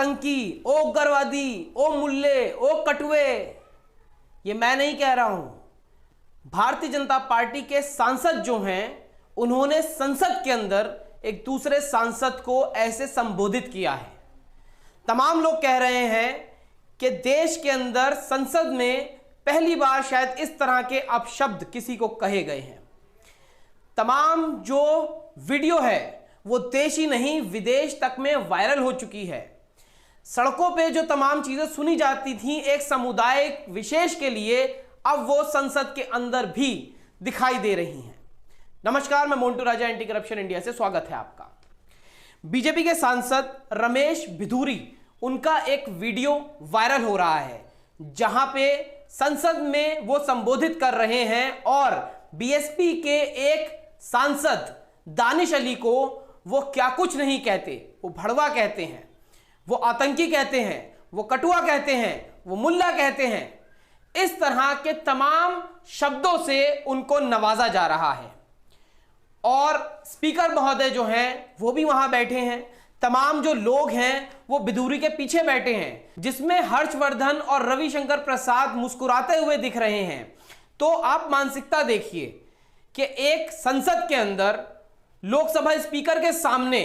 आतंकी, ओ उग्रवादी, ओ मुल्ले, ओ कटुए, ये मैं नहीं कह रहा हूं। भारतीय जनता पार्टी के सांसद जो हैं उन्होंने संसद के अंदर एक दूसरे सांसद को ऐसे संबोधित किया है। तमाम लोग कह रहे हैं कि देश के अंदर संसद में पहली बार शायद इस तरह के अपशब्द किसी को कहे गए हैं। तमाम जो वीडियो है वो देश ही नहीं विदेश तक में वायरल हो चुकी है। सड़कों पे जो तमाम चीजें सुनी जाती थी एक समुदाय विशेष के लिए, अब वो संसद के अंदर भी दिखाई दे रही हैं। नमस्कार, मैं मोंटू राजा, एंटी करप्शन इंडिया से स्वागत है आपका। बीजेपी के सांसद रमेश भिदूरी, उनका एक वीडियो वायरल हो रहा है जहां पे संसद में वो संबोधित कर रहे हैं और बीएसपी के एक सांसद दानिश अली को वो क्या कुछ नहीं कहते, वो भड़वा कहते हैं, वो आतंकी कहते हैं, वो कटुआ कहते हैं, वो मुल्ला कहते हैं। इस तरह के तमाम शब्दों से उनको नवाजा जा रहा है और स्पीकर महोदय जो हैं वो भी वहां बैठे हैं। तमाम जो लोग हैं वो भिदूरी के पीछे बैठे हैं, जिसमें हर्षवर्धन और रविशंकर प्रसाद मुस्कुराते हुए दिख रहे हैं। तो आप मानसिकता देखिए कि एक संसद के अंदर लोकसभा स्पीकर के सामने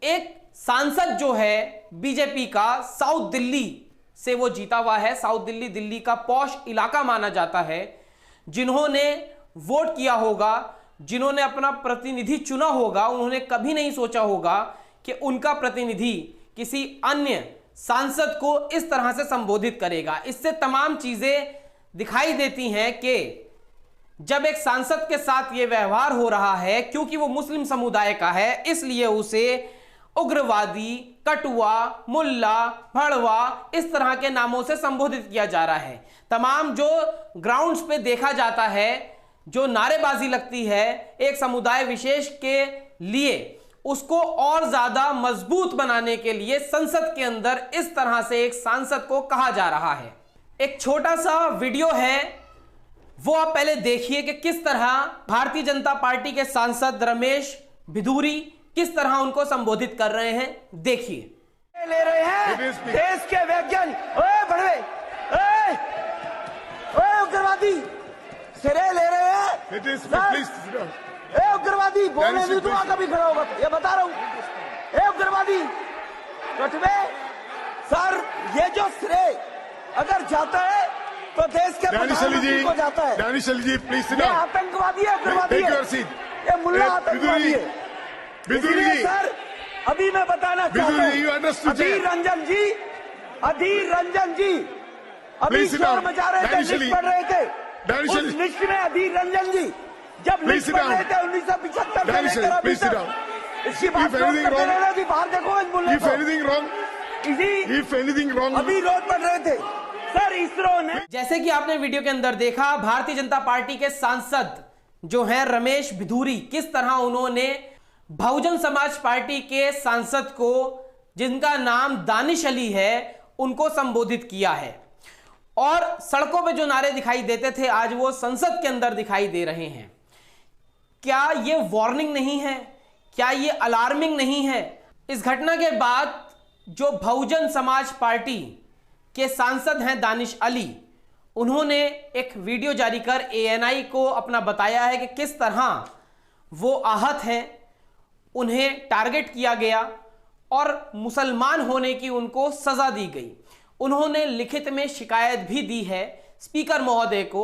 एक सांसद जो है बीजेपी का, साउथ दिल्ली से वो जीता हुआ है। साउथ दिल्ली दिल्ली का पॉश इलाका माना जाता है। जिन्होंने वोट किया होगा, जिन्होंने अपना प्रतिनिधि चुना होगा, उन्होंने कभी नहीं सोचा होगा कि उनका प्रतिनिधि किसी अन्य सांसद को इस तरह से संबोधित करेगा। इससे तमाम चीजें दिखाई देती हैं कि जब एक सांसद के साथ यह व्यवहार हो रहा है, क्योंकि वो मुस्लिम समुदाय का है, इसलिए उसे उग्रवादी, कटुआ, मुल्ला, भड़वा इस तरह के नामों से संबोधित किया जा रहा है। तमाम जो ग्राउंड्स पे देखा जाता है, जो नारेबाजी लगती है एक समुदाय विशेष के लिए, उसको और ज्यादा मजबूत बनाने के लिए संसद के अंदर इस तरह से एक सांसद को कहा जा रहा है। एक छोटा सा वीडियो है, वो आप पहले देखिए कि किस तरह भारतीय जनता पार्टी के सांसद रमेश भिदूरी किस तरह उनको संबोधित कर रहे हैं। देखिए। ले रहे हैं देश के वैज्ञानिक, ओए भड़वे, ओए उग्रवादी, सिरे ले रहे हैं। उग्रवादी बोलने भी तो कभी खड़ा होगा, ये बता रहा हूं। उग्रवादी कटवे सर, ये जो श्रेय अगर जाता है तो देश के प्रधानमंत्री को जाता है। दानिश अली जी प्लीज सिट ये डाउन। आतंकवादी है, उग्रवादी है, ये मुल्ला आतंकवादी है। भिदूरी जी, सर अभी मैं बताना चाहता हूँ, अधीर रंजन जी अभी शोर मचा रहे थे, लिस्ट पढ़ रहे थे। उस लिस्ट में अधीर रंजन जी जब लिस्ट पढ़ रहे थे 1975 से लेकर अभी तक, इसकी बात करते रहना थी। बाहर देखो इस मुल्ले को, अभी रोज पढ़ रहे थे सर। इसरो ने, जैसे कि आपने वीडियो के अंदर देखा, भारतीय जनता पार्टी के सांसद जो हैं रमेश भिदूरी, किस तरह उन्होंने बहुजन समाज पार्टी के सांसद को, जिनका नाम दानिश अली है, उनको संबोधित किया है। और सड़कों पे जो नारे दिखाई देते थे आज वो संसद के अंदर दिखाई दे रहे हैं। क्या ये वार्निंग नहीं है? क्या ये अलार्मिंग नहीं है? इस घटना के बाद जो बहुजन समाज पार्टी के सांसद हैं दानिश अली, उन्होंने एक वीडियो जारी कर एएनआई को अपना बताया है कि किस तरह वो आहत हैं, उन्हें टारगेट किया गया और मुसलमान होने की उनको सजा दी गई। उन्होंने लिखित में शिकायत भी दी है स्पीकर महोदय को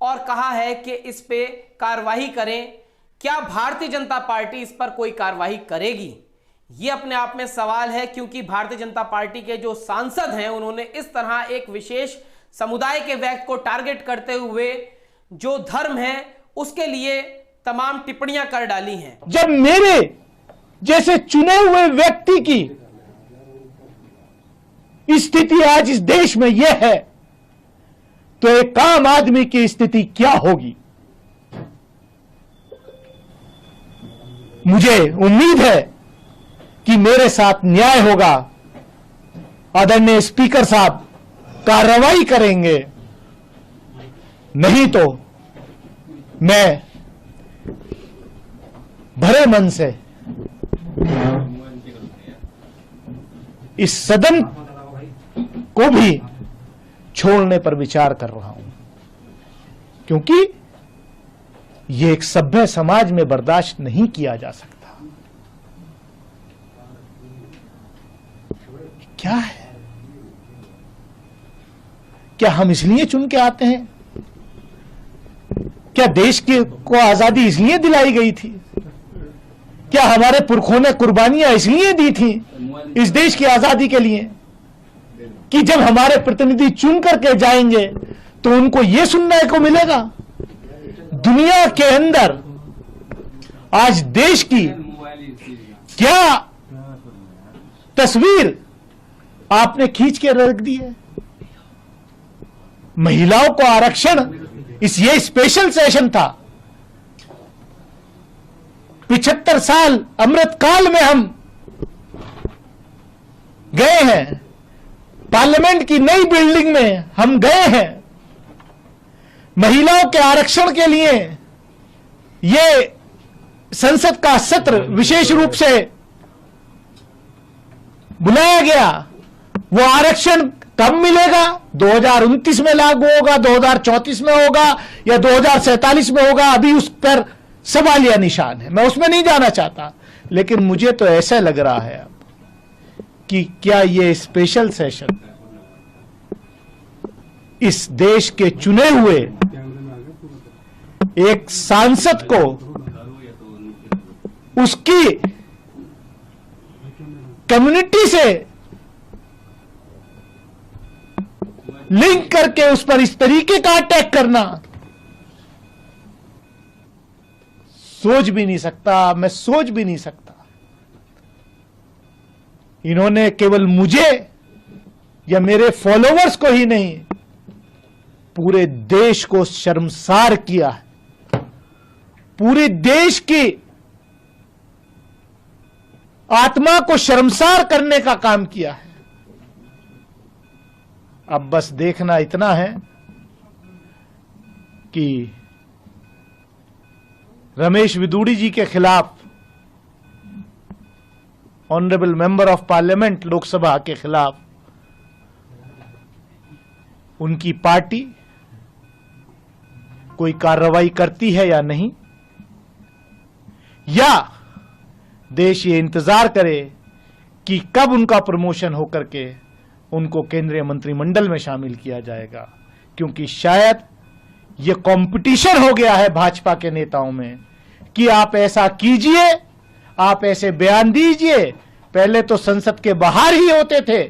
और कहा है कि इस पे कार्रवाई करें। क्या भारतीय जनता पार्टी इस पर कोई कार्रवाई करेगी? ये अपने आप में सवाल है, क्योंकि भारतीय जनता पार्टी के जो सांसद हैं उन्होंने इस तरह एक विशेष समुदाय के व्यक्ति को टारगेट करते हुए जो धर्म है उसके लिए तमाम टिप्पणियां कर डाली हैं। जब मेरे जैसे चुने हुए व्यक्ति की स्थिति आज इस देश में यह है, तो एक आम आदमी की स्थिति क्या होगी? मुझे उम्मीद है कि मेरे साथ न्याय होगा। आदरणीय स्पीकर साहब कार्रवाई करेंगे, नहीं तो मैं भरे मन से इस सदन को भी छोड़ने पर विचार कर रहा हूं, क्योंकि यह एक सभ्य समाज में बर्दाश्त नहीं किया जा सकता। क्या है? क्या हम इसलिए चुन के आते हैं? क्या देश को आजादी इसलिए दिलाई गई थी? क्या हमारे पुरखों ने कुर्बानियां इसलिए दी थी इस देश की आजादी के लिए कि जब हमारे प्रतिनिधि चुन करके जाएंगे तो उनको यह सुनने को मिलेगा? दुनिया के अंदर आज देश की क्या तस्वीर आपने खींच के रख दी है? महिलाओं को आरक्षण, ये स्पेशल सेशन था। 75 साल अमृत काल में हम गए हैं, पार्लियामेंट की नई बिल्डिंग में हम गए हैं, महिलाओं के आरक्षण के लिए यह संसद का सत्र विशेष रूप से बुलाया गया। वो आरक्षण कब मिलेगा? 2029 में लागू होगा, 2034 में होगा या 2047 में होगा? अभी उस पर सवालिया निशान है, मैं उसमें नहीं जाना चाहता। लेकिन मुझे तो ऐसा लग रहा है अब कि क्या ये स्पेशल सेशन इस देश के चुने हुए एक सांसद को उसकी कम्युनिटी से लिंक करके उस पर इस तरीके का अटैक करना, सोच भी नहीं सकता, मैं सोच भी नहीं सकता। इन्होंने केवल मुझे या मेरे फॉलोवर्स को ही नहीं, पूरे देश को शर्मसार किया है, पूरे देश की आत्मा को शर्मसार करने का काम किया है। अब बस देखना इतना है कि रमेश विदुड़ी जी के खिलाफ, honourable member of parliament Lok Sabha के खिलाफ, उनकी पार्टी कोई कार्रवाई करती है या नहीं, या देश ये इंतजार करे कि कब उनका प्रमोशन होकर के उनको केंद्रीय मंत्रिमंडल में शामिल किया जाएगा। क्योंकि शायद ये कंपटीशन हो गया है भाजपा के नेताओं में कि आप ऐसा कीजिए, आप ऐसे बयान दीजिए। पहले तो संसद के बाहर ही होते थे,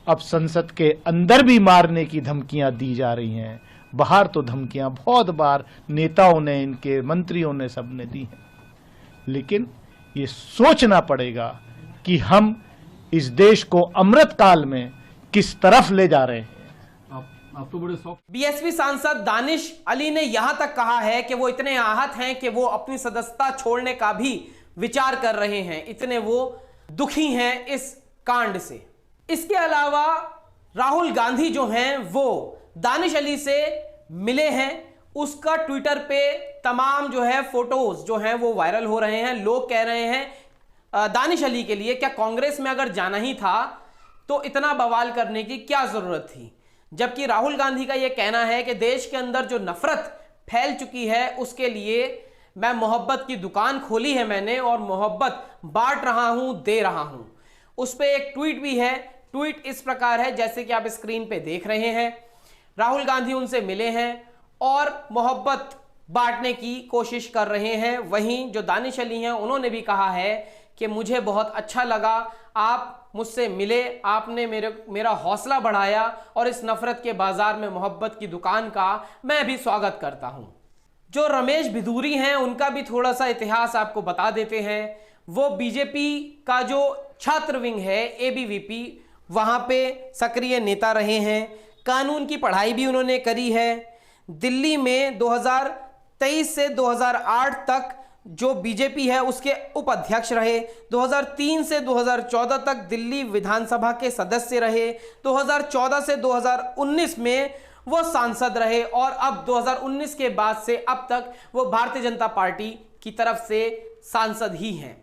अब संसद के अंदर भी मारने की धमकियां दी जा रही हैं। बाहर तो धमकियां बहुत बार नेताओं ने, इनके मंत्रियों ने, सबने दी हैं। लेकिन ये सोचना पड़ेगा कि हम इस देश को अमृत काल में किस तरफ ले जा रहे हैं। आप तो बड़े बीएसपी सांसद दानिश अली ने यहां तक कहा है कि वो इतने आहत हैं कि वो अपनी सदस्यता छोड़ने का भी विचार कर रहे हैं, इतने वो दुखी हैं इस कांड से। इसके अलावा राहुल गांधी जो हैं वो दानिश अली से मिले हैं, उसका ट्विटर पे तमाम जो है फोटोज जो हैं वो वायरल हो रहे हैं। लोग कह रहे हैं दानिश अली के लिए क्या कांग्रेस में अगर जाना ही था तो इतना बवाल करने की क्या जरूरत थी। जबकि राहुल गांधी का यह कहना है कि देश के अंदर जो नफरत फैल चुकी है उसके लिए मैं मोहब्बत की दुकान खोली है मैंने, और मोहब्बत बांट रहा हूं, दे रहा हूं। उस पर एक ट्वीट भी है। ट्वीट इस प्रकार है जैसे कि आप स्क्रीन पे देख रहे हैं। राहुल गांधी उनसे मिले हैं और मोहब्बत बांटने की कोशिश कर रहे हैं। वहीं जो दानिश अली हैं उन्होंने भी कहा है कि मुझे बहुत अच्छा लगा, आप मुझसे मिले, आपने मेरा हौसला बढ़ाया और इस नफरत के बाजार में मोहब्बत की दुकान का मैं भी स्वागत करता हूं। जो रमेश भिदूरी हैं उनका भी थोड़ा सा इतिहास आपको बता देते हैं। वो बीजेपी का जो छात्र विंग है एबीवीपी, वहां पे सक्रिय नेता रहे हैं। कानून की पढ़ाई भी उन्होंने करी है। दिल्ली में 2023 से 2008 तक जो बीजेपी है उसके उपाध्यक्ष रहे। 2003 से 2014 तक दिल्ली विधानसभा के सदस्य रहे। 2014 से 2019 में वो सांसद रहे और अब 2019 के बाद से अब तक वो भारतीय जनता पार्टी की तरफ से सांसद ही हैं।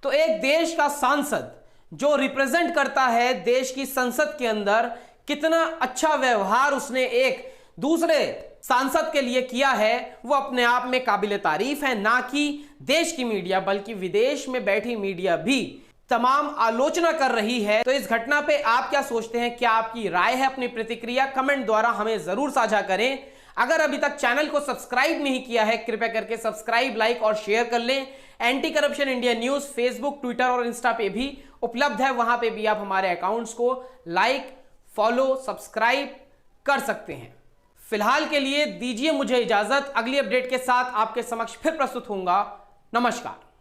तो एक देश का सांसद जो रिप्रेजेंट करता है देश की संसद के अंदर, कितना अच्छा व्यवहार उसने एक दूसरे सांसद के लिए किया है, वो अपने आप में काबिले तारीफ है। ना कि देश की मीडिया बल्कि विदेश में बैठी मीडिया भी तमाम आलोचना कर रही है। तो इस घटना पे आप क्या सोचते हैं? क्या आपकी राय है? अपनी प्रतिक्रिया कमेंट द्वारा हमें जरूर साझा करें। अगर अभी तक चैनल को सब्सक्राइब नहीं किया है, कृपया करके सब्सक्राइब, लाइक और शेयर कर लें। Anti corruption India news Facebook, Twitter और इंस्टा पे भी उपलब्ध है। वहां पे भी आप हमारे अकाउंट्स को लाइक, फॉलो, सब्सक्राइब कर सकते हैं। फिलहाल के लिए दीजिए मुझे इजाजत। अगली अपडेट के साथ आपके समक्ष फिर प्रस्तुत होऊंगा। नमस्कार।